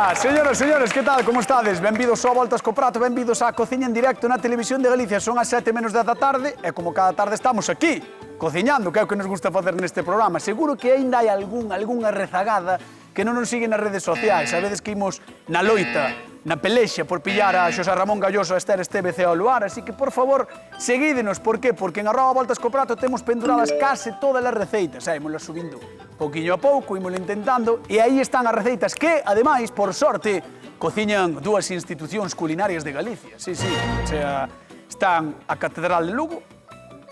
Ola, señoras e señores, que tal, como estades? Benvidos ao Voltas co Prato, benvidos á cociña en directo na Televisión de Galicia. Son as 7 menos 10 da tarde e como cada tarde estamos aquí, cociñando, que é o que nos gusta facer neste programa. Seguro que aínda hai algunha rezagada que non nos sigue nas redes sociais. A veces que imos na loita, na pelexa por pillar a Xosé Ramón Galloso, a Esther Estevez e ao Luar. Así que, por favor, seguídenos. Por qué? Porque en @Voltas co Prato temos penduradas case todas as receitas. Ímolas subindo pouquiño a pouco, ímolas intentando. E aí están as receitas que, ademais, por sorte, cociñan dúas institucións culinarias de Galicia. Sí, sí. O sea, están a Catedral de Lugo,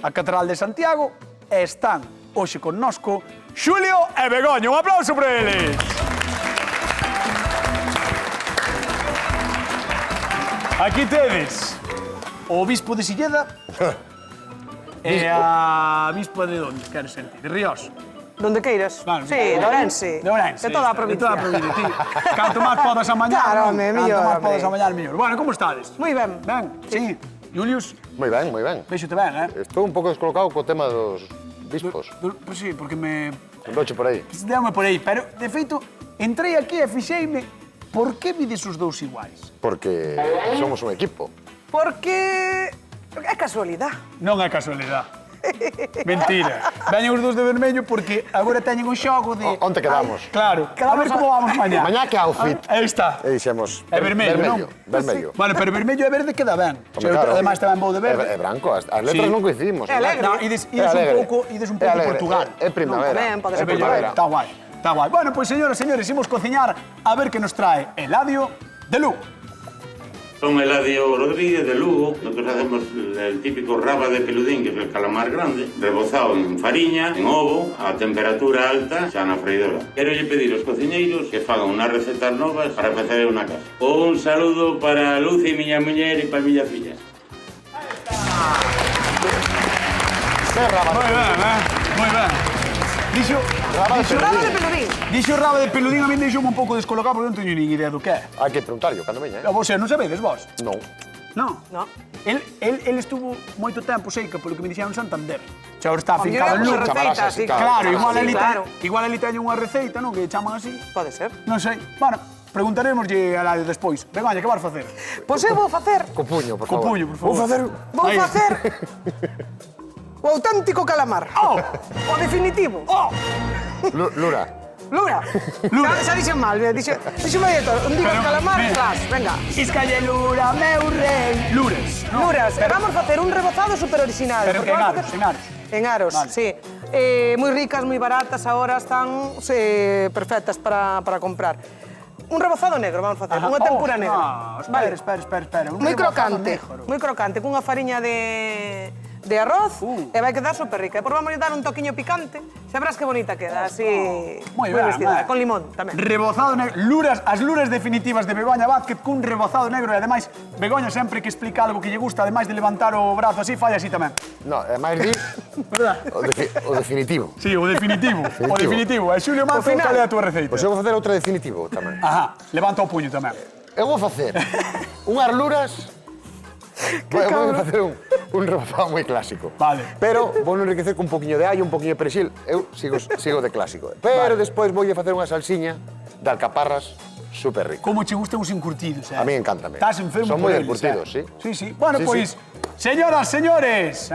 a Catedral de Santiago, e están hoxe connosco Xulio e Begoña. Un aplauso para eles. Aquí tedes o bispo de Silleda e a bispo de onde, queres sentir? De Ríos. Donde queiras. Claro, sí, de Ourense. De Ourense. De toda a provincia. De toda a provincia, sí. Canto máis podas amañar, claro, non? mellor, Canto máis podas amañar, mellor. Bueno, como estades? Moi ben. Ben, sí. Julius? Moi ben, moi ben. Vexote ben, Estou un pouco descolocado co tema dos bispos. Pois sí, porque me... Andouche por aí. Deume por aí, pero, de feito, entrei aquí e fixeime por que vides os dous iguais? Porque somos un equipo. Porque é casualidade. Non é casualidade. Mentira. Veñen os dous de vermello porque agora teñen un xogo de... Onte quedamos? Claro. A ver como vamos mañá. Mañá que outfit. Aí está. E dixemos... É vermello, non? Vermello. Bueno, pero vermello e verde queda ben. Claro. Ademais tamén vou de verde. É branco, as letras non coincidimos. É alegre. No, ides un pouco Portugal. É primavera. Tamén pode ser primavera. Está guai, está guai. Bueno, pois, señoras e señores, imos cociñar a ver que nos trae Eladio de Lugo. Son Eladio Rodríguez de Lugo. Nosotros hacemos el típico raba de peludín, que es el calamar grande, rebozado en fariña, en ovo, a temperatura alta, xa na freidora. Quero lle pedir aos cociñeiros que fagan unhas recetas novas para facer unha casa. Un saludo para Lucy, miña muller, e para miña filla. Moi ben, moi ben. Dixo Raba de peludín. Dixo raba de peludín, a min deixoume un pouco descolocado porque non teño nin idea do que é. Hai que preguntarlo cando veña, Vos, non sabedes vos? Non. Non. No. El estuvo moito tempo seica, polo que me dixeron Santander. Xa está fincado en Llevamos Lugo. receitas, sí, Claro, claro. igual ali teño unha receita, non? Que chaman así. Pode ser. Non sei. Bueno, preguntaremoslle a Eladio despois. Begoña, que vas facer? Pois eu vou facer. Co puño, por Co favor. puño, por favor. Vou Aí. facer o auténtico calamar. Oh! O definitivo. Oh! Lura. Lura. Xa dixen mal, dixen de todo. Un digo calamar, clas, venga. Iscalle Lura, meu rei. Lures. ¿no? Luras, vamos facer un rebozado super original. Pero porque en vamos aros, facer- en aros. En aros, Vale. sí. Moi ricas, moi baratas, ahora están perfectas para comprar. Un rebozado negro vamos facer, unha tempura negra. Espera. Un Moi rebozado crocante, negro. moi crocante, cunha fariña de arroz e vai quedar super rica. E por vamos dar un toquiño picante, xa verás que bonita queda, así Moi ben, vestida, con limón tamén. Rebozado negro. As luras definitivas de Begoña Vázquez cun rebozado negro e ademais Begoña sempre que explica algo que lle gusta, ademais de levantar o brazo así, falla así tamén. No, é máis di Verdad? o definitivo. Sí, o definitivo. O definitivo. E Xulio Mazo, final. cal é a túa receita? Pois eu vou facer outra definitivo tamén. Ajá, levanta o puño tamén. Eu vou facer unhas luras. Vou facer un rebozado moi clásico. Vale. Pero vou enriquecer con un poquinho de allo, un poquinho de perexil. Eu sigo de clásico. Pero despois voulle facer unha salsiña de alcaparras super rico. Como che gustan os encurtidos, A mí encántame. Estás enfermo Son por moi eles, encurtidos, sí. Sí. Bueno, Sí, pois, señoras, señores,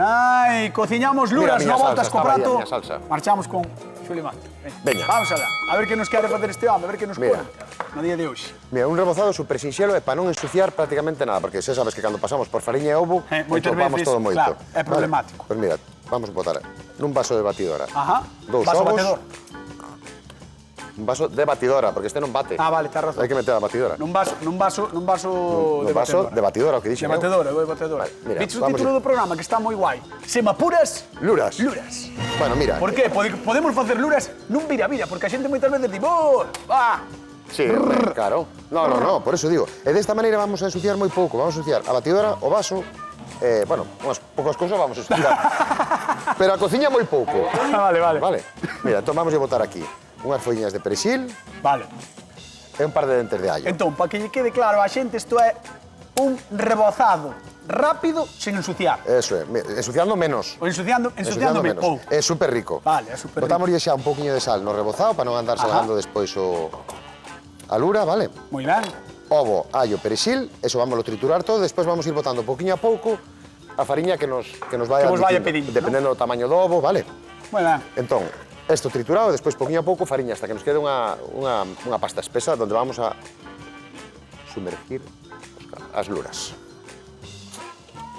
cociñamos luras, Mira, no miña voltas salsa, co estaba aí a prato. miña salsa. Marchamos con Xulio Mato. Veña. Vamos alá. A ver que nos quere facer este home, a ver que nos Mira. conta no día de hoxe. Mira, un rebozado super sinxelo e para non ensuciar prácticamente nada, porque xa sabes que cando pasamos por fariña e ovo, Moitas entorpamos veces, todo moito. claro, é problemático. Pois mira, vamos a botar nun vaso de batidora. Ajá. 2 Vaso ovos. batedor. Un vaso de batidora, porque este non bate. Ah, vale, tens razón. Hai que meter a batidora. Nun vaso Un vaso de batidora, o que De dixen eu. batedora, de batedora. Vale, mira, Viches o vamos título ir. do programa, que está moi guai. Sema puras... Luras. Luras. Bueno, mira. Por qué? Podemos facer luras nun vira-vira, porque a xente moitas veces di, "Oh, ah". Sí, claro. No, por eso digo. E desta maneira vamos a ensuciar moi pouco. Vamos a ensuciar a batidora, o vaso, bueno, unhas poucas cousas vamos a ensuciar. Pero a cociña moi pouco. Vale. Vale? Mira, entón vamos a botar aquí unhas folliñas de perexil Vale. e un par de dentes de allo. Entón, para que lle quede claro a xente, isto é un rebozado rápido sin ensuciar. Eso é, ensuciando menos. O ensuciando menos. pouco. É super rico. Vale, é super rico. Botámoslle xa un poquinho de sal no rebozado para non andar Ajá. salgando despois a lura, vale? Moi ben. Ovo, allo, perexil, eso vamos a triturar todo, despois vamos a ir botando pouquinho a pouco a fariña que nos vai vos vaya admitindo, pedindo, dependendo do tamaño do ovo, vale? Moi ben. Entón, isto triturado, despois pouquinho a pouco fariña hasta que nos quede unha pasta espesa donde vamos a sumergir as luras.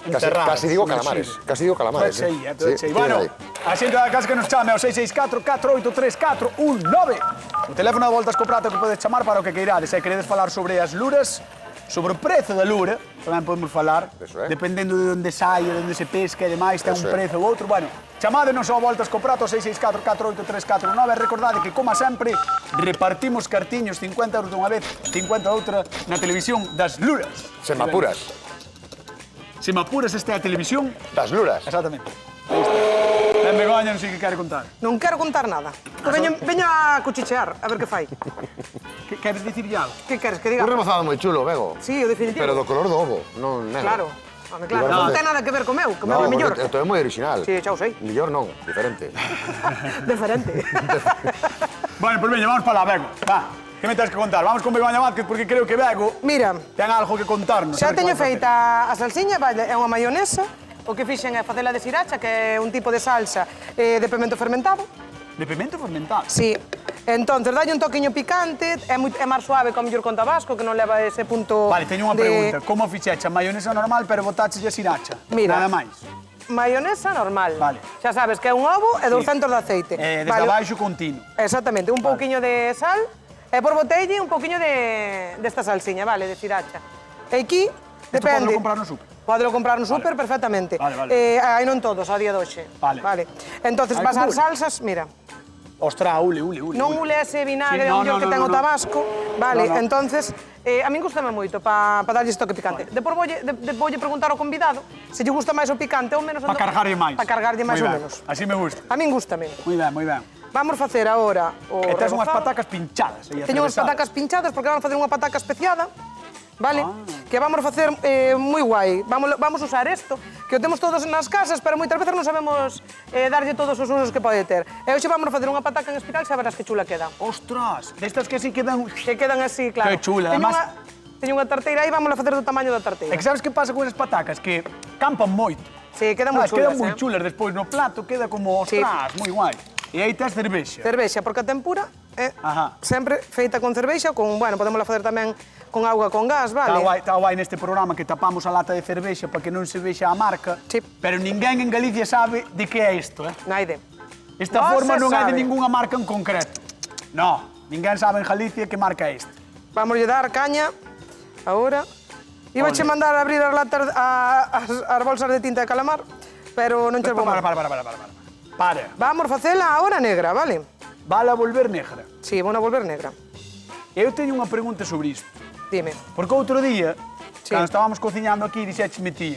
Casi digo calamares, casi digo calamares. Todo chei. Bueno, a xente da casa que nos chame ao 664-483-419. O teléfono de Voltas co Prato que podes chamar para o que queirades. Se queredes falar sobre as luras, sobre o prezo da lura, tamén podemos falar, dependendo de onde sai, de onde se pesca e demais, ten un prezo ou outro. Bueno, chamádenos ao Voltas co Prato, 664-483-419. Recordade que, como sempre, repartimos cartiños, 50 euros dunha vez, 50 outra, na televisión das luras. Se me apuras. Se me apuras, esta é a televisión Das luras. Exactamente. Aí está. Ben Begoña, non sei que quere contar. Non quero contar nada. Veño a cuchichear, a ver que fai. Queres dicir algo? Que queres que diga? Un rebozado moi chulo, Bego. Sí, o definitivo. Pero do color do ovo, non negro. Claro. Home, claro, non ten nada que ver co meu, que o meu é mellor. No, isto é moi original. Sí, xa o sei. Mellor non, diferente. Diferente. Bueno, pois veña, vamos para lá, Bego. Va, que me tens que contar? Vamos con Begoña Vázquez, porque creo que Bego Mira, ten algo que contarnos. xa teño feita a salsiña, vale, é unha maionesa. O que fixen é facela de sriracha, que é un tipo de salsa de pimento fermentado. De pimento fermentado? Sí. Entonces, dalle un toquiño picante, é máis suave como mellor con tabasco, que non leva ese punto. Vale, teño unha pregunta. Como fixecha maionesa normal, pero botaches a sriracha? Mira. Nada máis. Mayonesa normal. Vale. Xa sabes que é un ovo e 200 de aceite. Desde abaixo continuo. Exactamente, un pouquiño de sal e por botelle un pouquiño desta salsiña, vale, de sriracha. E aquí, depende. Isto podelo comprar no súper? Podelo comprar no súper perfectamente. Vale. Hai non todos, a día de hoxe. Vale. Entonces, vas ás salsas, mira. Ostra, ule. Non ule ese vinagre Sí, que ten o tabasco. Vale, No. entonces, a min gustame moito para darlle toque picante. Depois voulle preguntar ao convidado se lle gusta máis o picante ou menos. Para cargarlle máis. Para cargarlle máis ou menos. Así me gusta. A min gustame. Moi ben. Vamos facer agora o E tes unhas rebozado. patacas pinchadas. Teño unhas patacas pinchadas porque vamos facer unha pataca especiada. Vale? Que vamos facer moi guai. Vamos usar isto, que o temos todos nas casas, pero moitas veces non sabemos darlle todos os usos que pode ter. E hoxe vamos facer unha pataca en espiral, xa verás que chula queda. Ostras, destas que así quedan... Que quedan así, claro. Que chula, además... Teño unha tarteira aí, vamos a facer do tamaño da tarteira. É que sabes que pasa con esas patacas? Que campan moito. Sí, quedan moi chulas, Quedan moi chulas, despois no plato queda como, ostras, moi guai. E aí tes cervexa. Cervexa, porque a tempura é Ajá. sempre feita con cervexa, con, bueno, podémosla facer tamén con auga con gas, vale? Está guai neste programa que tapamos a lata de cervexa para que non se vexa a marca, Sí. pero ninguén en Galicia sabe de que é isto, Naide. Esta Non forma se non é de sabe. ningunha marca en concreto. No, ninguén sabe en Galicia que marca é esta. Vamos a dar caña, agora. Iba a mandar a abrir as latas, as bolsas de tinta de calamar, pero non che vou Para. Vamos a facela agora negra, vale? Vale a volver negra. Sí, vou a volver negra. Eu teño unha pregunta sobre isto. Dime. Porque outro día, Sí. cando estábamos cociñando aquí, dixécheme ti,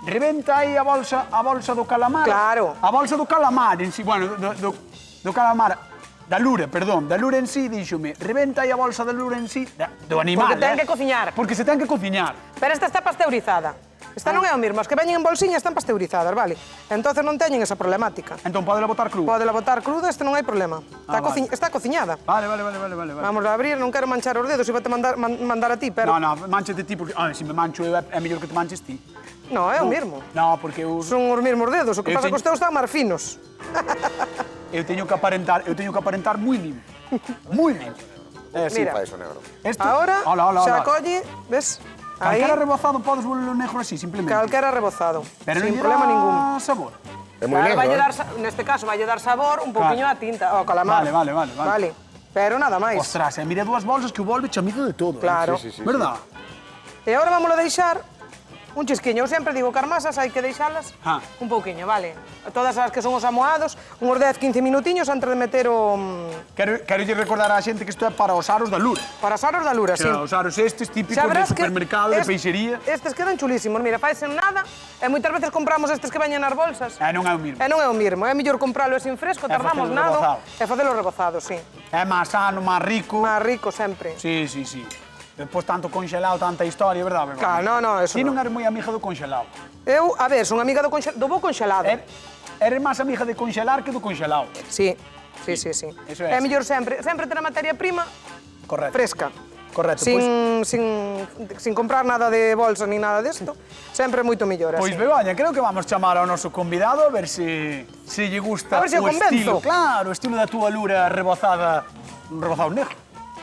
rebenta aí a bolsa do calamar. Claro. A bolsa do calamar en sí, bueno, do calamar, da lura en sí, díxome, rebenta aí a bolsa da lura en sí, do animal, Porque ten que cociñar. Porque se ten que cociñar. Pero esta está pasteurizada. Esta non é o mismo, as que veñen en bolsiña están pasteurizadas, vale? Entonces non teñen esa problemática. Entón, podela botar cruda. Podela botar cruda, este non hai problema. Vale. Está cociñada. Vale. Vamos a abrir, non quero manchar os dedos, iba te mandar a ti, pero... No, manchate ti, porque, se me mancho eu, é mellor que te manches ti. No, é o mismo. No, porque eu... Son os mesmos dedos, o que Eu pasa teño- que os teus están máis finos. Eu teño que aparentar moi limpio. Moi limpio. Sí, Mira. fa eso, negro. Esto... Ahora, Hola. xa colle, ves? Aí, Calquera rebozado podes volverlo negro así, simplemente. calquera rebozado, Pero sin non lle problema dá ningún. sabor. É moi Claro, negro, vai dar, neste caso, vai dar sabor un pouquiño á tinta, ao calamar. Vale. Vale, pero nada máis. Ostras, mira dúas bolsas que o volve chamido de todo. Claro. Sí. Verdad? E agora vamos a deixar un chisquiño. Eu sempre digo que as masas hai que deixalas Ah. un pouquiño, vale? Todas as que son os amoados, uns 10-15 minutiños antes de meter o... Quero lle recordar á xente que isto é para os aros da lura. para as aros da lura, sí. Os aros estes típicos Xa de verás que supermercado, de peixería. Estes quedan chulísimos, mira, faisen nada, e moitas veces compramos estes que veñen nas bolsas. Non é o mismo. E non é o mismo, é mellor compralo así fresco, E tardamos facelo nada, rebozado. e facelo rebozado, sí. É máis sano, máis rico. Máis rico sempre. Sí. Depois tanto congelado, tanta historia, verdad? Claro, no, eso Ti non. non eres moi amiga do congelado. Eu, a ver, son amiga do bo congelado. Eres máis amiga de congelar que do congelado. Sí. Eso é É así. mellor sempre ter a materia prima Correcto. Fresca. Correcto, Sin comprar nada de bolsa ni nada desto, sempre moito mellor así. Pois, Begoña, creo que vamos chamar ao noso convidado a ver se lle gusta A ver se o o estilo. convenzo. Claro, o estilo da túa lura rebozada, un rebozado negro.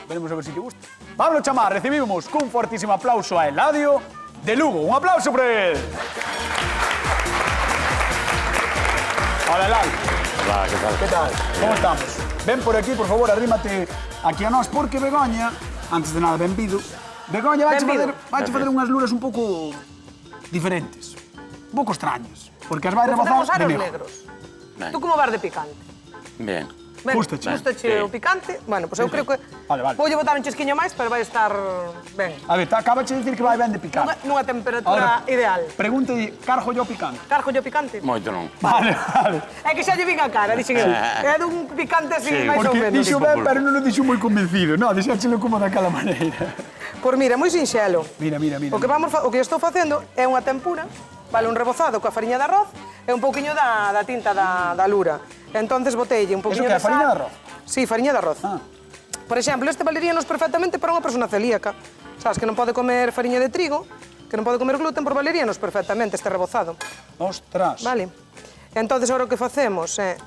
Veremos a ver se lle gusta. Vamos a chamar, recibimos cun fortísimo aplauso a Eladio de Lugo. Un aplauso para él. Hola, Eladio. Hola, ¿qué tal? ¿Qué tal? ¿Cómo estamos? Ven por aquí, por favor, arrímate aquí a nós, porque Begoña, antes de nada, benvido. Begoña vai fazer unhas luras un pouco diferentes, un pouco extrañas, porque as vai rebozar Facemos de aros negro. negros. Ben. Tú como vas de picante? Bien. Ben, Gústache. Gústache Sí. o picante? Bueno, pois eu creo que... Vale, vale. Voulle botar un chesquiño máis, pero vai estar ben. A ver, acabache de dicir que vai ben de picante. Nunha temperatura ideal. Pregúntale, carjo yo picante. Carjo yo picante? Moito non. Vale, vale. É que xa lle vin a cara, dixen eu. É dun picante así, Sí, máis ou Porque menos. dixo ben, pero non o dixo moi convencido. No, dixéchelo como daquela maneira. Pois mira, moi sinxelo. Mira. O que estou facendo é unha tempura, vale, un rebozado coa fariña de arroz e un pouquiño da tinta da lura. Entonces boteille un pouquiño que é, de sal. fariña de arroz? Sí, fariña de arroz. Ah. Por exemplo, este valeríanos perfectamente para unha persona celíaca. Sabes, que non pode comer fariña de trigo, que non pode comer gluten, por valeríanos perfectamente este rebozado. Ostras. Vale? Entonces, ahora o que facemos é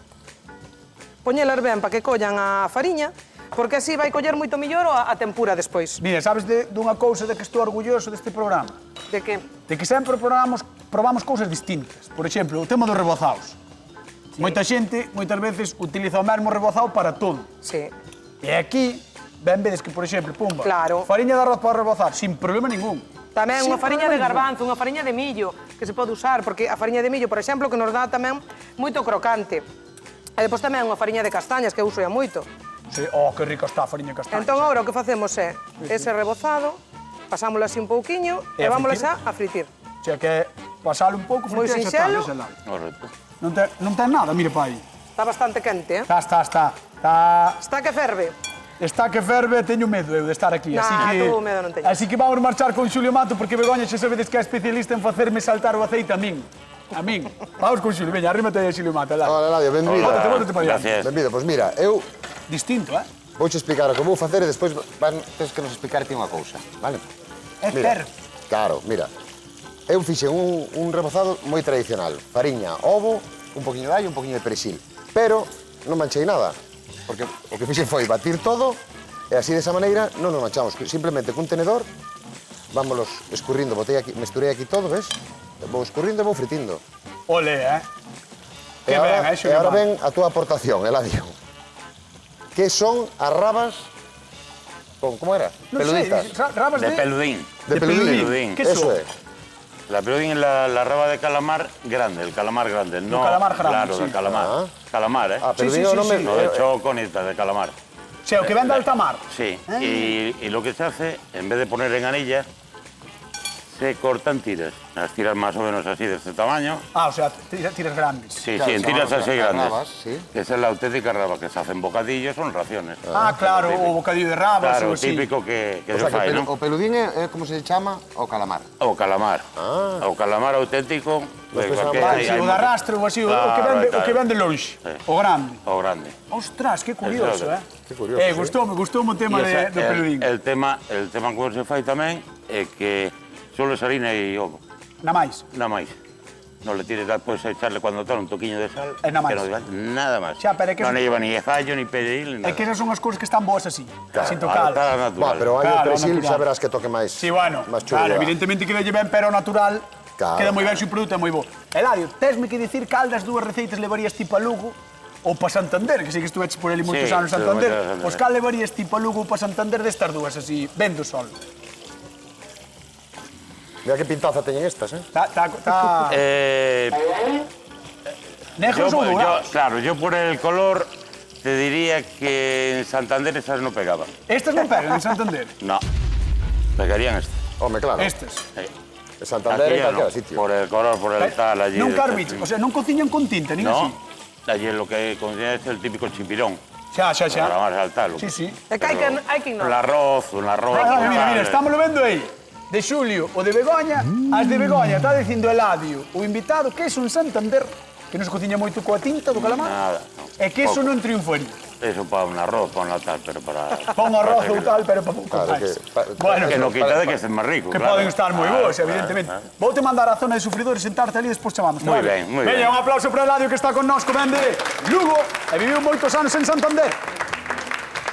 poñelas ben para que collan a fariña, porque así vai coller moito millor a tempura despois. Mira, sabes dunha cousa de que estou orgulloso deste programa? De que? De que sempre probamos cousas distintas. Por exemplo, o tema dos rebozados. Moita xente, moitas veces, utiliza o mesmo rebozado para todo. Sí. E aquí, ben vedes que, por exemplo, pumba, Claro. fariña de arroz para rebozar, sin problema ningún. Tamén Sin unha fariña problema de garbanzo, unha fariña de millo, que se pode usar, porque a fariña de millo, por exemplo, que nos dá tamén moito crocante. E depois tamén unha fariña de castañas, que uso ya moito. Sí, oh, que rica está a fariña de castañas. Entón, agora o que facemos é ese rebozado, pasámoslo así un pouquiño E e a vámonos fritir? xa a fritir. O sea, que pasalo un pouco, Moi fritir, xa sinxelo. está, ese lado. Correcto. Non ten nada, mire pa aí. Está bastante quente, eh? Está. Está que ferve. Está que ferve, teño medo eu de estar aquí, Nah, así que... tú medo non teñes. Así que vamos marchar con Xulio Mato, porque Begoña xa sabedes que é especialista en facerme saltar o aceite a min. A min. Vamos con Xulio, veña, arrímate aí a Xulio Mato, lá. Hola, Eladio, benvido. Bótate pa diante. Gracias. Benvido, pois mira, eu Distinto, eh? vouche explicar o que vou facer e despois tens que nos explicar ti unha cousa, vale? É Mira, ter. claro, mira. Eu fixen un rebozado moi tradicional. Fariña, ovo, un poquinho de allo, un poquinho de perexil. Pero non manchei nada, porque o que fixen foi batir todo e así desa maneira non nos manchamos. Simplemente cun tenedor, vámonos escurrindo, botei aquí, mesturei aquí todo, ves? Vou escurrindo e vou fritindo. Ole, eh? E Que ben, ahora, Xulio e ahora Mato. ven a túa aportación, Eladio. Que son as rabas con, como era? Non Peluditas. sei, rabas De peludín. De peludín. peludín. Que Eso son? é. La peludín es la raba de calamar grande, el calamar grande. No, calamar grande, Claro, sí. del calamar. Ah. Calamar, ¿eh? Ah, peludín sí, é o sí, nome... sí. No de choco ni de calamar. O sea, o que ven de alta mar. Sí, y lo que se hace, en vez de poner en anillas, se cortan tiras. Las tiras más o menos así de este tamaño. Ah, o sea, tiras grandes. Sí, Claro, sí, en se tiras llaman así las grandes. rabas, sí. Que esa es la auténtica raba, que se hacen bocadillos, son raciones. Ah, claro, típico. o bocadillo de rabas Claro, ou así. típico que O sea, se fai, que ¿no? o peludín é como se chama o calamar. O calamar. O calamar auténtico. Despois porque vale, hay Sí, o de mucho- arrastre ou así, o que Claro, ven de longe. Sí. O grande. O grande. Ostras, que curioso, Eso, eh? que curioso, sí. Gustoume o tema Y esa- do peludín. el tema como se fai tamén é que solo es harina e ovo. Na máis. Nada máis. No le tires después echarle cuando tal un toquiño de sal. E nada máis. que no lleva nada más. Xa, pero é que no eso- lleva ni fallo, ni perejil, ni nada. É que esas son as cousas que están boas así, Claro, sin tocar. está Buah, natural. pero hai Claro, o perexil, natural. xa verás que toque máis Sí, bueno, máis chulo. claro, lleva. evidentemente que dalle ben, pero ao natural, Claro. queda moi ben se o produto é moi bo. Eladio, tesme que dicir cal das dúas receitas levarías ti pa Lugo ou pa Santander, que sei que estuveches por ali moitos Sí, anos en estuve Santander. moitos anos en Pois cal levarías ti pa Lugo ou pa Santander destas dúas, así, vendo sol. Mira que pintaza teñen estas, eh? Tá negros ou dourados? Claro, yo por el color te diría que en Santander esas no pegaban. Estas non pegan en Santander. No, pegarían estas. Home, claro. Estas. Sí. En Santander Aquí en ya calquera no, sitio. por el color, por el tal, allí. Non de- carbicho, o sea, non cociñan con tinta, nin así. No, allí lo que contiene es el típico chipirón. Xa. Para más saltarlo. Sí, sí. É que hai que Un ignorar. arroz. Mira, estámoslo vendo aí. De Xulio o de Begoña, as de Begoña está dicindo Eladio, o invitado, que iso en Santander, que non se cociña moito coa tinta do calamar, Nada. No. e que iso non triunfaría. eso para un arroz, para un tal, pero para... Pon arroz ou tal, pero para pouco Claro, máis. que- Bueno, Que no quita de que estén máis ricos, que claro. poden estar moi Claro, bons, evidentemente. Vou te mandar á zona de sufridores, sentarte ali e despois chamamos. Moi ben, moi ben. Veña, un aplauso para Eladio que está con nós, que ven de Lugo e viviu moitos anos en Santander.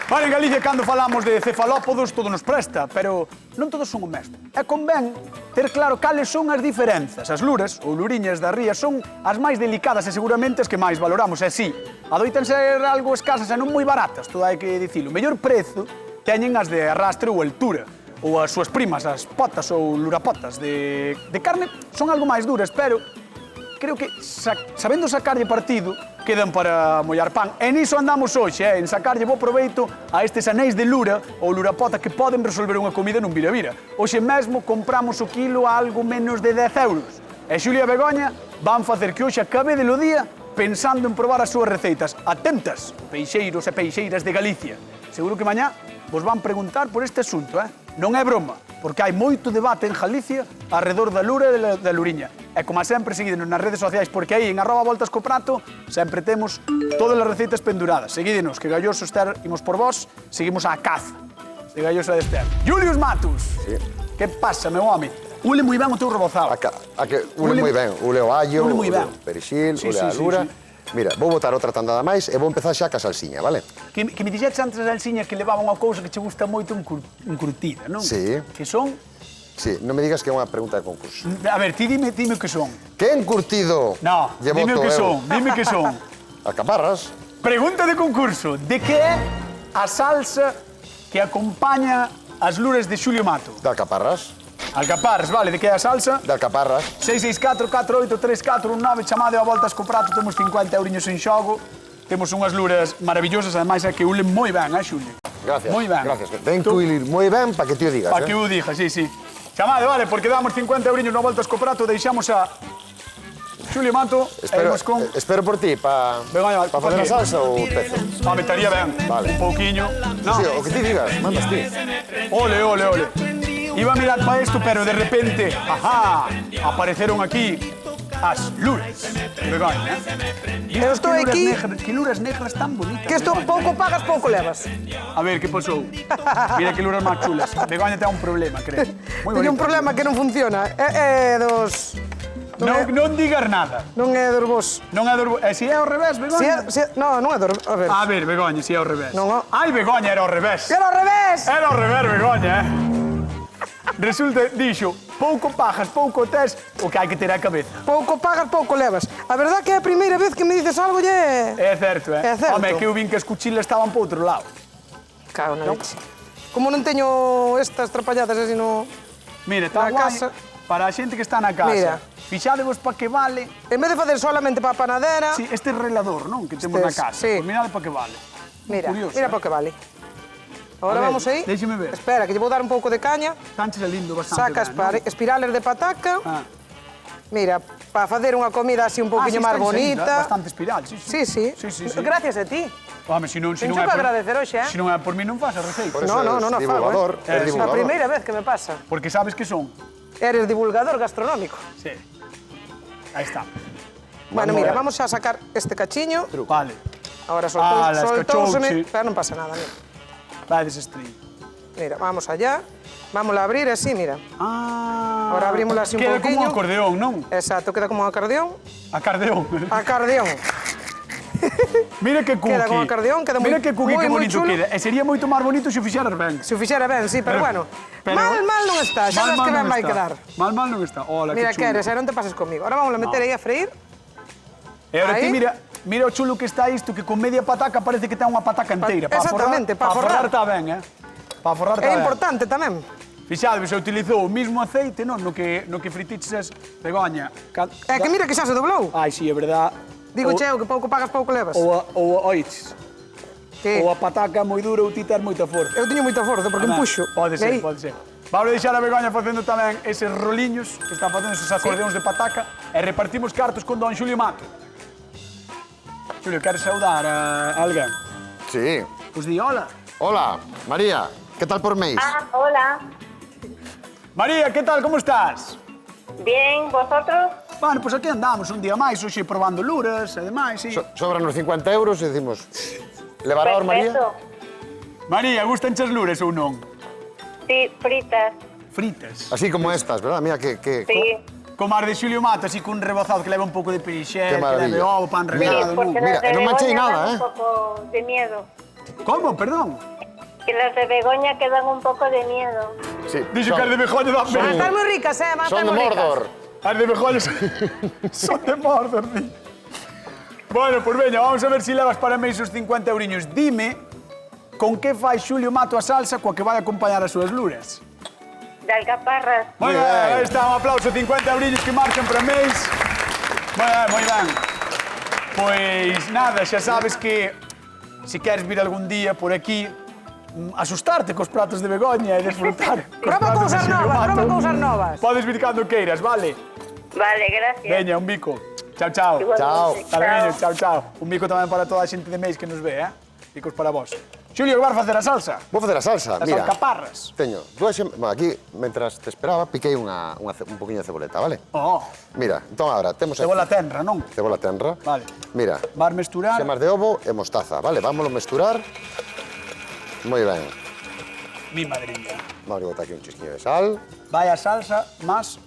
Vale, en Galicia, cando falamos de cefalópodos, todo nos presta, pero non todos son o mesmo. E convén ter claro cales son as diferenzas. As luras, ou luriñas da ría, son as máis delicadas e seguramente as que máis valoramos. E sí, adoitan ser algo escasas e non moi baratas, todo hai que dicilo. O mellor prezo teñen as de arrastre ou altura, ou as súas primas, as potas ou lurapotas de carne, son algo máis duras, pero creo que sabendo sacarlle partido, quedan para mollar pan. E niso andamos hoxe, en sacarlle bo proveito a estes anéis de lura ou lurapota que poden resolver unha comida nun vira-vira. Hoxe mesmo compramos o kilo a algo menos de 10 euros. E Xulia e Begoña van facer que hoxe acabe de lo día pensando en probar as súas receitas. Atentas, peixeiros e peixeiras de Galicia. Seguro que mañá vos van preguntar por este asunto, Non é broma, porque hai moito debate en Galicia alrededor da lura e da luriña. E como sempre, seguídenos nas redes sociais, porque aí en @voltascoprato sempre temos todas as receitas penduradas. Seguídenos, que Galloso Ester imos por vos, seguimos á caza de Galloso e de Ester. Julius Matus, que pasa, meu home? Ule moi ben o teu rebozado. A que ule moi ben, ule o allo, Ule moi ule ben. o perexil, Sí, ule sí, a sí, lura. sí. Mira, vou botar outra tandada máis e vou empezar xa ca salsiña, vale? Que me dixetes antes da salsiña que levaba unha cousa que che gusta moito encurtida, non? Sí. Que son... Sí, non me digas que é unha pregunta de concurso. A ver, ti dime o que son. Que encurtido No, lle dime o boto que eu? son, dime que son. Alcaparras. Pregunta de concurso. De que é a salsa que acompaña as luras de Xulio Mato? De alcaparras. Alcaparras, vale, de que é a salsa? De alcaparras. 664-483419, chamade a Voltas co Prato, temos 50 euriños en xogo. Temos unhas luras maravillosas, ademais é que ulen moi ben, Xulio? Gracias. Moi ben. Gracias. Ten que ir moi ben para que ti o digas, Para que o diga, sí. Chamade, vale, porque damos 50 euriños no Voltas co Prato, deixamos a Xulio Mato e imos con... Espero por ti para Begoña, facer a aquí. salsa ou pezo. Me estaría ben, Vale. un pouquiño. No. Sí, o que ti digas, mandas ti. Ole. Iba a mirar para esto, pero de repente, ¡ajá! Apareceron aquí as luras. Begoña, Eu estou aquí, Que luras negras tan bonitas. que isto Begoña. pouco pagas, pouco levas. A ver, que pasou? Mira que luras máis chulas. Begoña ten un problema, creo. Moi Teño un bonita. problema que non funciona. É dos... Non digas nada. Non é dos vos. Non é do... E se é ao revés, Begoña? No, non é dos... A ver. A ver, Begoña, se é ao revés. Non, Ai, Begoña, era ao revés. Era ao revés! Era ao revés, Begoña, Resulta, dixo, pouco pagas, pouco tes, o que hai que ter a cabeza. Pouco pagas, pouco levas. A verdad que é a primeira vez que me dices algo lle... É certo, É certo. Home, que eu vin que as cuchilas estaban para outro lado. Cago na leche. Como non teño estas trapalladas así no... Mira, está Na guai casa. para a xente que está na casa. Mira. Fixadevos para que vale... En vez de facer solamente para a panadera... Sí, este relador, non? Que temos na Estes, casa. sí. Pois mirade para que vale. Mira, Curioso, mira para o que vale. Ahora A ver, vamos aí. déxeme ver. Espera, que lle vou dar un pouco de caña. Sánchez é lindo bastante Sacas ben, non? espirales de pataca. Ah. Mira, para facer unha comida así un pouquiño máis bonita. Bastante espiral, sí. Sí. Gracias a ti. Home, se non Tencho é que por... agradecer hoxe, Se non é por mí, non faz a receita. Por eso No, es divulgador, fago, es A divulgador. primeira vez que me pasa. Porque sabes que son. Eres divulgador gastronómico. Sí. Aí está. Bueno, Vamos mira, a ver. vamos a sacar este cachiño. Vale. Ahora Ah, las soltóuseme, cachouche. pero non pasa nada, mira. Vai desestrillo. Mira, vamos allá. Vamos a abrir así, mira. Ah. Ahora abrímola así un Queda como un pouquiño. acordeón, non? Exacto, queda como un acordeón. Acordeón. Acordeón. Mira que cookie. Queda como acordeón, queda Mira moi- que cookie, moi, que moi bonito chulo. queda. E sería moito máis bonito se o fixeras ben. Se o fixera ben, sí, pero bueno. Pero- Mal non está, xa ves que ben non vai está. quedar. Mal non está. Hola, Mira, que chulo. queres, non te pases comigo. Ahora vamos a meter aí a freír. E ahora ti Aí. mira o chulo que está isto, que con media pataca parece que ten unha pataca enteira. Exactamente, pa Para forrar. está ben, Para forrar está É ben. importante tamén. Fixadevos, se utilizou o mismo aceite, non? No que fritiches as Begoña. É que mira que xa se doblou. Ai, sí, é verdad. Digo, cheo, que pouco pagas, pouco levas. Ou oiches. Que Ou a pataca moi dura ou ti ter moita forza. eu teño moita forza porque empuxo. Pode E ser, aí, pode ser. Vamos a deixar a Begoña facendo tamén eses roliños que está facendo esos acordeóns de pataca e repartimos cartos con don Xulio Mato. Xulio, queres saudar a alguén? Sí. Pois di hola. Hola, María. ¿Qué tal por Meis? Ah, hola. María, que tal, como estás? Bien, ¿vosotros? Bueno, pois aquí andamos un día máis, hoxe probando luras e demais, sí. Sobran os 50 euros e decimos... Levará María? Perfecto. María, gustan chas lures ou non? Sí, fritas. Fritas. Así como estas, verdad? Mira, que... Sí. Como as de Xulio Mato, así cun rebozado que leva un pouco de perixel, Qué que maravilla. leve ovo, pan Sí, regado, porque non? Mira, las de no manché Begoña nada, dan ¿eh? un poco de miedo. Como, perdón? Que las de Begoña quedan un poco de miedo. Sí, Dixo que as de Bejoño dan Van a estar medo. moi ricas, van a estar Son de moi ricas. Mordor. As de Bejoño son de Mordor, di. Bueno, pues veña, vamos a ver si levas para mí esos 50 euriños. Dime con que fai Xulio Mato a salsa coa que vai acompañar as súas luras. De alcaparras. Moi ben, aí está, un aplauso, 50 euriños que marcan para meis. Moi ben. Pois nada, xa sabes que se queres vir algún día por aquí, asustarte cos pratos de Begoña e disfrutar. cos Proba pratos de cousas Xulio novas, Mato. proba cousas novas. Podes vir cando queiras, vale? Vale, gracias. Veña, un bico. Chao, chao. Igualmente. Chao. Vale, chao, chao. Un bico tamén para toda a xente de Meis que nos ve, Bicos para vos. Xulio, que vas facer a salsa? Vou facer a salsa, As mira. alcaparras. Teño bueno, aquí, mentras te esperaba, piquei un poquinho de ceboleta, vale? Oh, Mira, entón agora temos cebola aquí tenra, non? cebola tenra. Vale. Mira, Vas mesturar. xemas de ovo e mostaza, vale? Vámoslo mesturar. Moi ben. Mi madriña. Vamos a botar aquí un chisquiño de sal. Vai a salsa máis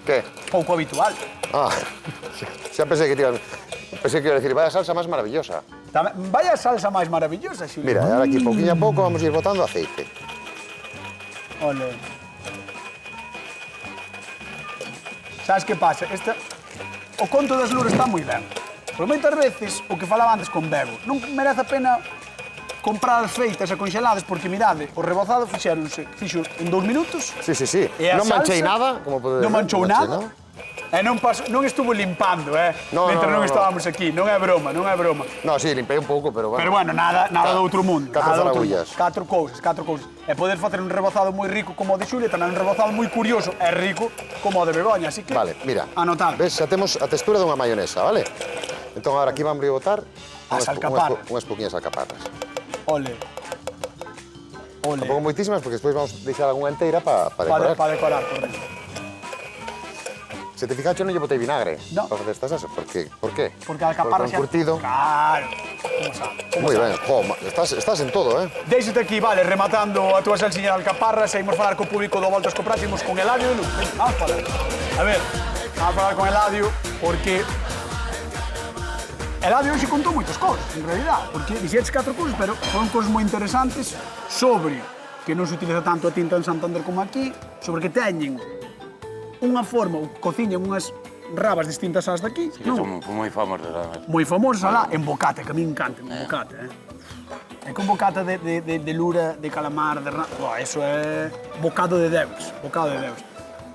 Que? pouco habitual. Ah, xa pensei que iba a decir, vaya salsa máis maravillosa. Tamén, vai a salsa máis maravillosa, Xulio. Mira, ahora aquí poquinho a pouco vamos a ir botando aceite. Ole. Sabes que pasa? O conto das luras está moi ben. Por moitas veces, o que falaba antes con Bego, non merece a pena comprar as feitas e conxeladas, porque mirade, o rebozado fixo en 2 minutos. Sí, sí, sí. E a Non manchei salsa nada, como podedes Non ver, manchou manchei nada. E non estuvo limpando, No, mentre no, non no. estábamos aquí. Non é broma, non é broma. No, sí, limpei un pouco, pero bueno. Pero bueno, nada do outro mundo. 4 nada do outro zaragullas. mundo. Catro cousas. E podes facer un rebozado moi rico como o de Xulia, tamén un rebozado moi curioso e rico como o de Begoña, así que Vale, mira. anotar. Ves, xa temos a textura dunha mayonesa, vale? Entón, agora aquí vamos a botar As alcaparras. unhas poquinhas alcaparras. Ole. Ole. Tampouco moitísimas, porque despois vamos deixar algunha enteira para decorar. Para decorar por dentro. Se te fixaste, non lle botei vinagre No. para facer esta salsa. Por qué? Porque a alcaparra Porque curtido. Claro. Como sabe. Moi ben. Jo, estás en todo, Deixate aquí, vale, rematando a túa salsiña de alcaparras, e imos falar co público do Voltas co Prato, imos con Eladio de Luz. Vamos falar. A ver, vamos falar con Eladio, porque Eladio hoxe contou moitas cousas, en realidad, porque dixetes 4 cousas, pero foron cousas moi interesantes sobre que non se utiliza tanto a tinta en Santander como aquí, sobre que teñen unha forma, ou cociñan unhas rabas distintas ás daqui, Sí, que son moi famosos. además. moi famosas alá, en bocata, que a mí me encanta, en bocata, É con bocata de lura, de calamar, de eso é bocado de Deus, bocado de Deus.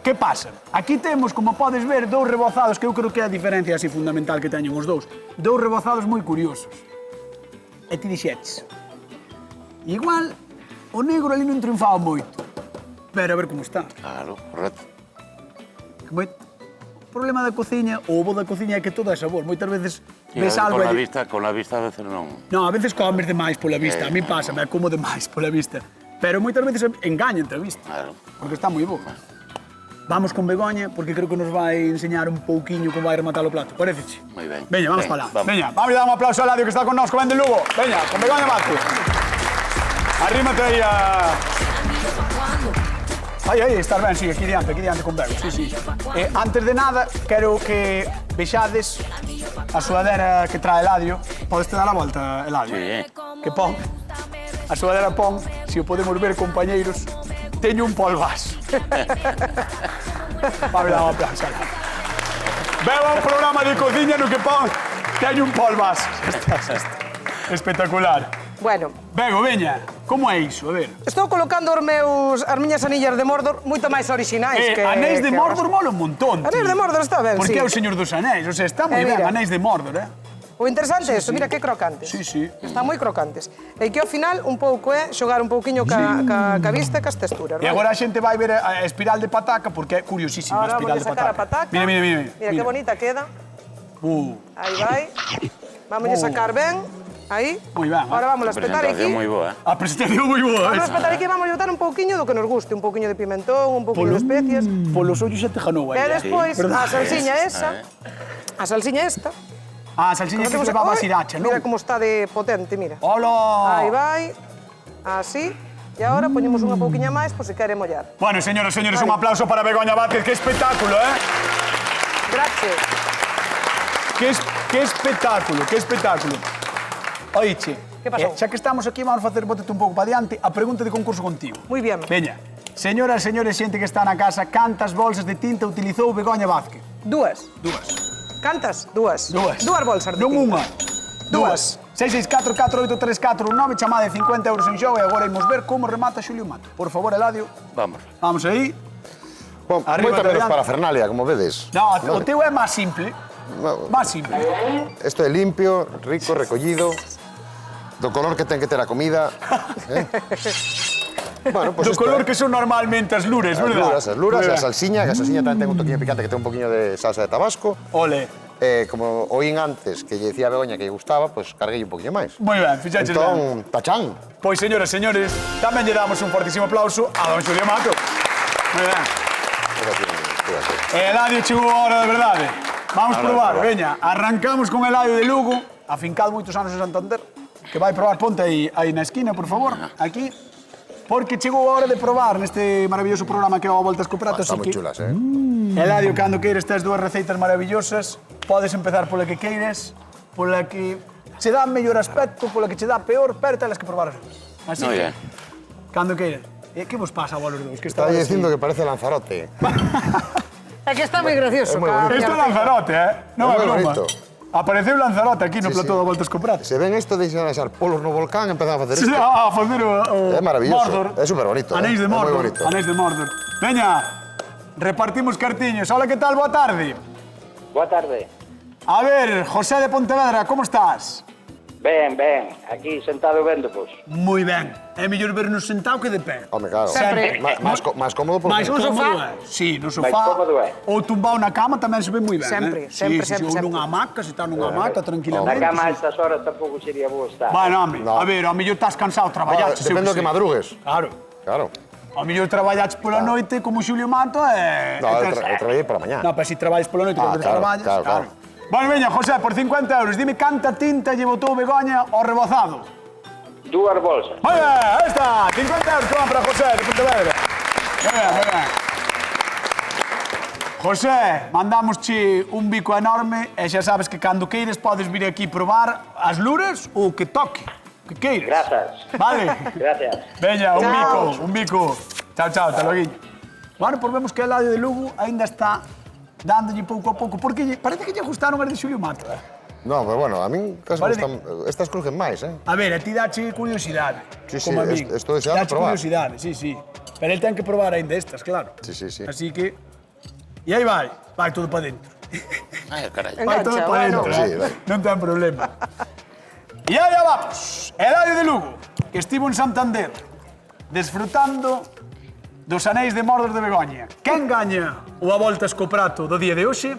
Que pasa? Aquí temos, como podes ver, dous rebozados, que eu creo que é a diferencia así fundamental que teñen os dous. Dous rebozados moi curiosos. E ti dixetes, igual, o negro ali non triunfaba moito, pero a ver como está. Claro, correcto. O problema da cociña, o bo da cociña é que todo é sabor. Moitas veces Sí, ves algo con e... la vista a veces non. No, a veces comes demais pola vista. A mí pasa, me como demais pola vista. Pero moitas veces engañan-te a vista. Claro. Porque está moi bo. Vamos con Begoña, porque creo que nos vai enseñar un pouquiño como vai rematar o plato. Pareceche? Moi ben. Veña, vamos Ben, para lá. vamos. Veña, vamos a dar un aplauso a Eladio que está con nós, que ven de Lugo. Veña, con Begoña Vázquez. Arrímate aí a... Aí, estás ben, sí, aquí diante con Bego, sí. Antes de nada, quero que vexades a sudadera que trae Eladio. Podes te dar a volta, Eladio? Sí. Que pon, a sudadera pon, se o podemos ver, compañeiros, teño un polvas. Vamos dar un aplauso a Eladio. Beba un programa de cociña no que pon, teño un polvas. Espectacular. Bueno, Bego, veña, como é iso? A ver. estou colocando as miñas anillas de Mordor moito máis orixinais que... Anéis de que Mordor as- mola un montón, tío. Anéis de Mordor está ben, Porque sí. é o Señor dos Anéis, o sea, está moi ben, Mira. Anéis de Mordor, O interesante é isto, mira que crocantes. Sí. Están moi crocantes. E que ao final un pouco é xogar un pouquiño ca vista e cas texturas. E agora a xente vai ver a espiral de pataca, porque é curiosísima a Ahora espiral vamos de a sacar a pataca. pataca. Mira. Mira que bonita queda. Aí vai. Vamos a sacar ben. Aí. Moi ben, Ahora vamos a espetar aquí. Presentación moi boa. A presentación moi boa. Vamos a espetar aquí, vamos a botar un pouquiño do que nos guste, un pouquiño de pimentón, un pouquiño de especias. Polos ollos xa te janou aí. E despois ¿verdad? a salsiña esa, A ver. a salsiña esta, Ah, salsiña que levaba sriracha, non? Mira como está de potente, mira. Hola! Aí vai, así. E agora poñemos unha pouquiña máis por se quere mollar. Bueno, señoras e señores, un aplauso para Begoña Vázquez. Que espectáculo, Gracias. Que espectáculo, que espectáculo. Oiche, Que pasou? xa que estamos aquí, vamos facer, bótate un pouco para diante, a pregunta de concurso contigo. Moi bien. Veña, señoras e señores, xente que está na casa, cantas bolsas de tinta utilizou Begoña Vázquez? Dúas. Cantas? Dúas. Dúas. Dúas bolsas de Non tinta. unha. Dúas. 664-4834-9, chamada de 50 euros en xogo e agora imos ver como remata Xulio Mato. Por favor, Eladio. Vamos. Vamos aí. Bom, Arriba, moita menos adiante. parafernalia, como vedes. No, o teu é máis simple. No, Máis simple. Isto é limpio, rico, recollido, do color que ten que ter a comida. Bueno, pues Do color que son normalmente as lures, verdad? As luras, a salsiña, que a salsiña tamén ten un toquinho picante, que ten un poquinho de salsa de tabasco. Ole. Como oín antes que lle dicía a Begoña que lle gustaba, pues carguei un poquinho máis. Moi ben, fixaches ben. Entón, tachán. Pois, señoras e señores, tamén lle damos un fortísimo aplauso a don Xulio Mato. Moi ben. Eladio chegou a hora de verdade. Vamos probar, veña. Arrancamos con Eladio de Lugo, afincado moitos anos en Santander, que vai probar, ponte aí na esquina, por favor, aquí. Porque chegou a hora de probar neste maravilloso programa que é o Voltas co Prato, Está así moi que... chulas, Eladio, cando queires, tes dúas receitas maravillosas. Podes empezar pola que queires, pola que che dá mellor aspecto, pola que che dá peor, pero telas que probar as dúas. Así Moi que, ben. cando queires. Que vos pasa a vos los dous? Que Está estabades dicindo que parece Lanzarote. É que está moi gracioso. É moi bonito. Isto é Lanzarote, Non É é moi broma. bonito. Apareceu Lanzarote aquí no Sí, plató sí. da Voltas co Prato. Se ven isto, deixan de xar polos no volcán e empezan a facer Sí, isto. a facer o É maravilloso. Mordor. É superbonito, Anéis de é moi Mordor. bonito. Anéis de Mordor. Veña, repartimos cartiños. Hola, que tal? Boa tarde. Boa tarde. A ver, José de Pontevedra, como estás? Ben, ben, aquí sentado vendo, pois. Moi ben. É mellor vernos sentado que de pé. Home, claro. Sempre. Máis cómodo porque... Mais cómodo é. Sí, no sofá. Mais cómodo é. Ou tumbado na cama tamén se ve moi ben. Sempre, Sí, sempre, sí, sempre, Ou sempre. nunha hamaca, se está nunha hamaca, Na tranquilamente. cama a sí. estas horas tampouco sería boa estar. Bueno, home, No. a ver, ao mellor estás cansado, traballaches. eu Depende do que que sei. madrugues. Claro. Claro. Ao mellor traballaches pola noite como Xulio Mato e... No, e eu traballei por a mañá. No, pero si traballas pola noite, cando claro, traballas... claro. Bueno, veña, José, por 50 euros, dime canta tinta lle botou Begoña ao rebozado. Dúas bolsas. Moi ben, aí está, 50 euros que van para José de Pontevedra. Moi ben, moi ben. José, mandamosche un bico enorme e xa sabes que cando queires podes vir aquí probar as luras ou que toque, que queires. Grazas. Vale? Gracias. Veña, un Chao. bico, un bico. Chao, chao, te lo guiño. Bueno, pues vemos que el Eladio de Lugo ainda está dándolle pouco a pouco, porque parece que lle gustaron as de Xulio Mato. No, pero bueno, a min casi Vale, gustan... Estas crujen máis, A ver, a ti dache curiosidade. Sí, sí, como a min. estou deseando Dache probar. curiosidade, sí, sí. Pero él ten que probar ainda estas, claro. Sí, sí, sí. Así que... E aí vai todo para dentro. Ay, caray. Vai todo Engancha, para bueno. dentro, Sí, vai. non ten problema. E allá vamos, Eladio de Lugo, que estivo en Santander, desfrutando dos anéis de Mordor de Begoña. Quen gaña o a Voltas co Prato do día de hoxe?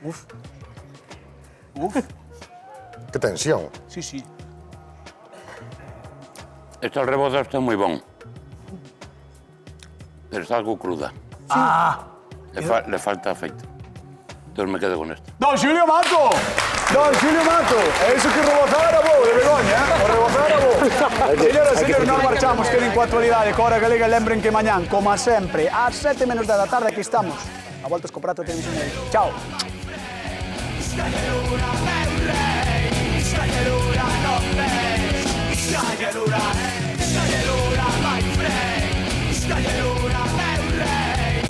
Uf. Que tensión. Sí, sí. Esto al rebozo está muy bon. Pero está algo cruda. Le falta afeito. Entonces me quedo con esto. Don Xulio Mato! Don Xulio Mato! É iso que rebozar era bo de Begoña, O rebozar era bo. Señoras e señores, non marchamos, queden coa actualidade. Cora Galega, lembren que mañán, como a sempre, ás 7 menos da tarde, aquí estamos. A Voltas co Prato Televisión. Chao.